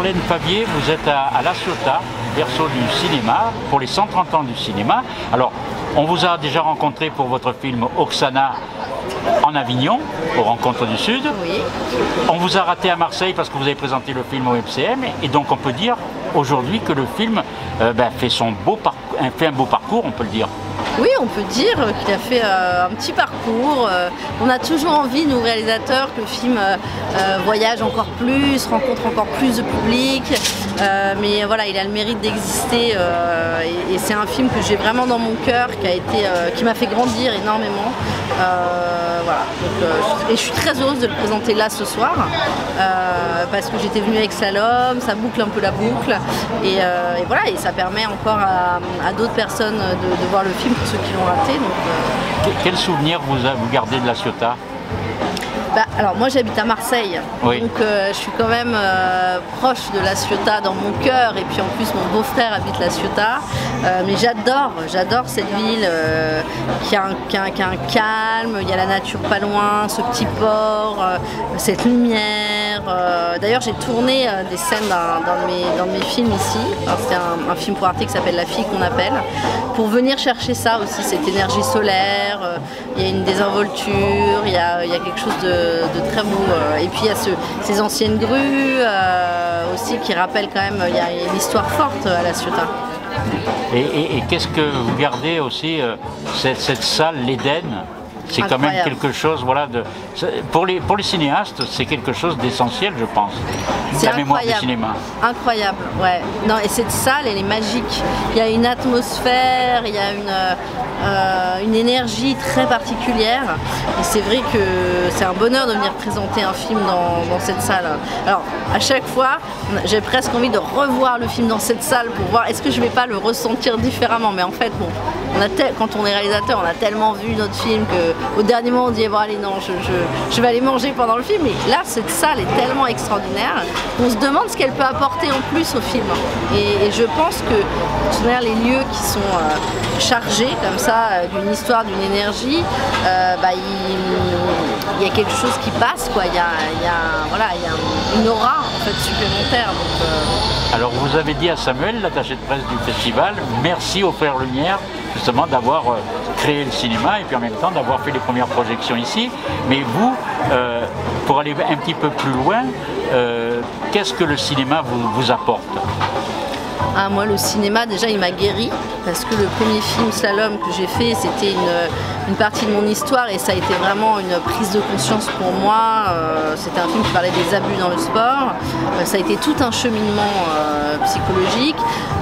Marlène Favier, vous êtes à La Ciotat, berceau du cinéma, pour les 130 ans du cinéma. Alors, on vous a déjà rencontré pour votre film Oksana en Avignon, aux Rencontres du Sud. Oui. On vous a raté à Marseille parce que vous avez présenté le film au MCM. Et donc, on peut dire aujourd'hui que le film fait un beau parcours, on peut le dire. Oui, on peut dire qu'il a fait un petit parcours. On a toujours envie, nous réalisateurs, que le film voyage encore plus, rencontre encore plus de public. Mais voilà, il a le mérite d'exister et c'est un film que j'ai vraiment dans mon cœur, qui m'a fait grandir énormément. Voilà. Donc, et je suis très heureuse de le présenter là ce soir parce que j'étais venue avec Slalom, ça boucle un peu la boucle et voilà, et ça permet encore à d'autres personnes de voir le film pour ceux qui l'ont raté. Donc, Quel souvenir vous gardez de La Ciotat? Alors moi j'habite à Marseille, oui. Donc je suis quand même proche de La Ciotat dans mon cœur et puis en plus mon beau-frère habite La Ciotat, mais j'adore cette ville qui a un calme, il y a la nature pas loin, ce petit port, cette lumière. D'ailleurs j'ai tourné des scènes dans mes films ici, c'est un film pour Arte qui s'appelle La fille qu'on appelle, pour venir chercher ça aussi, cette énergie solaire, il y a une désinvolture, il y a quelque chose de très beau. Et puis il y a ces anciennes grues aussi qui rappellent quand même, il y a une histoire forte à La Ciotat. Et qu'est-ce que vous gardez aussi, cette salle, l'Éden? C'est quand même quelque chose, voilà, pour les cinéastes, c'est quelque chose d'essentiel, je pense. C'est la mémoire du cinéma. Incroyable, ouais. Non, et cette salle, elle est magique. Il y a une atmosphère, il y a une énergie très particulière. Et c'est vrai que c'est un bonheur de venir présenter un film dans cette salle. Alors, à chaque fois, j'ai presque envie de revoir le film dans cette salle pour voir est-ce que je ne vais pas le ressentir différemment. Mais en fait, bon, quand on est réalisateur, on a tellement vu notre film qu'au dernier moment, on dit bon, allez, non, je vais aller manger pendant le film. Mais là, cette salle est tellement extraordinaire qu'on se demande ce qu'elle peut apporter en plus au film. Et je pense que, de toute manière, les lieux qui sont chargés comme ça d'une histoire, d'une énergie, il y a quelque chose qui passe, quoi. Il y a une aura en fait supplémentaire. Donc, Alors vous avez dit à Samuel, l'attaché de presse du festival, merci aux Frères Lumière justement d'avoir créé le cinéma et puis en même temps d'avoir fait les premières projections ici. Mais vous, pour aller un petit peu plus loin, qu'est-ce que le cinéma vous apporte? Ah, moi, le cinéma, déjà, il m'a guéri parce que le premier film Slalom que j'ai fait, c'était une partie de mon histoire et ça a été vraiment une prise de conscience pour moi. C'était un film qui parlait des abus dans le sport. Ça a été tout un cheminement psychologique.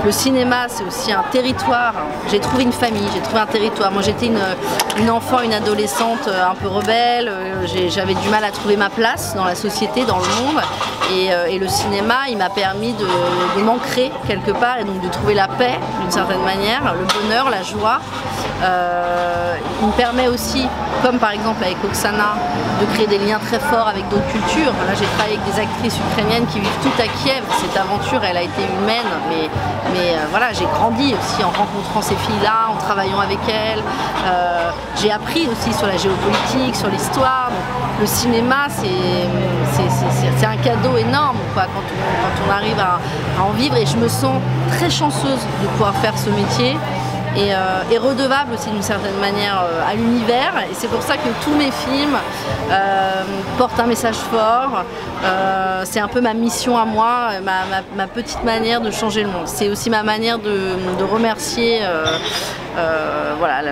Le cinéma, c'est aussi un territoire. J'ai trouvé une famille, j'ai trouvé un territoire. Moi, j'étais une enfant, une adolescente un peu rebelle. J'avais du mal à trouver ma place dans la société, dans le monde. Et le cinéma, il m'a permis de m'ancrer quelque part et donc de trouver la paix d'une certaine manière, le bonheur, la joie. Il me permet aussi, comme par exemple avec Oksana, de créer des liens très forts avec d'autres cultures. Là, j'ai travaillé avec des actrices ukrainiennes qui vivent toutes à Kiev. Cette aventure, elle a été humaine, mais voilà, j'ai grandi aussi en rencontrant ces filles-là, en travaillant avec elles. J'ai appris aussi sur la géopolitique, sur l'histoire. Le cinéma, c'est un cadeau énorme quoi, quand on arrive à en vivre et je me sens très chanceuse de pouvoir faire ce métier et redevable aussi d'une certaine manière à l'univers et c'est pour ça que tous mes films portent un message fort. C'est un peu ma mission à moi, ma petite manière de changer le monde. C'est aussi ma manière de remercier voilà,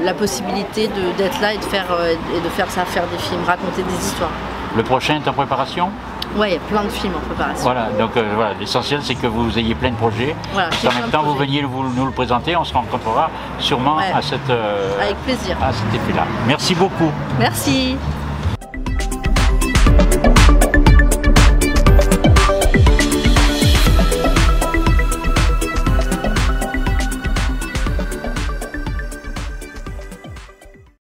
la possibilité d'être là et de faire des films, raconter des histoires. Le prochain est en préparation? Oui, il y a plein de films en préparation. Voilà, donc voilà, l'essentiel c'est que vous ayez plein de projets. Voilà, en même temps, vous veniez nous le présenter, on se rencontrera sûrement ouais, à cet avec plaisir. effet-là. Merci beaucoup. Merci.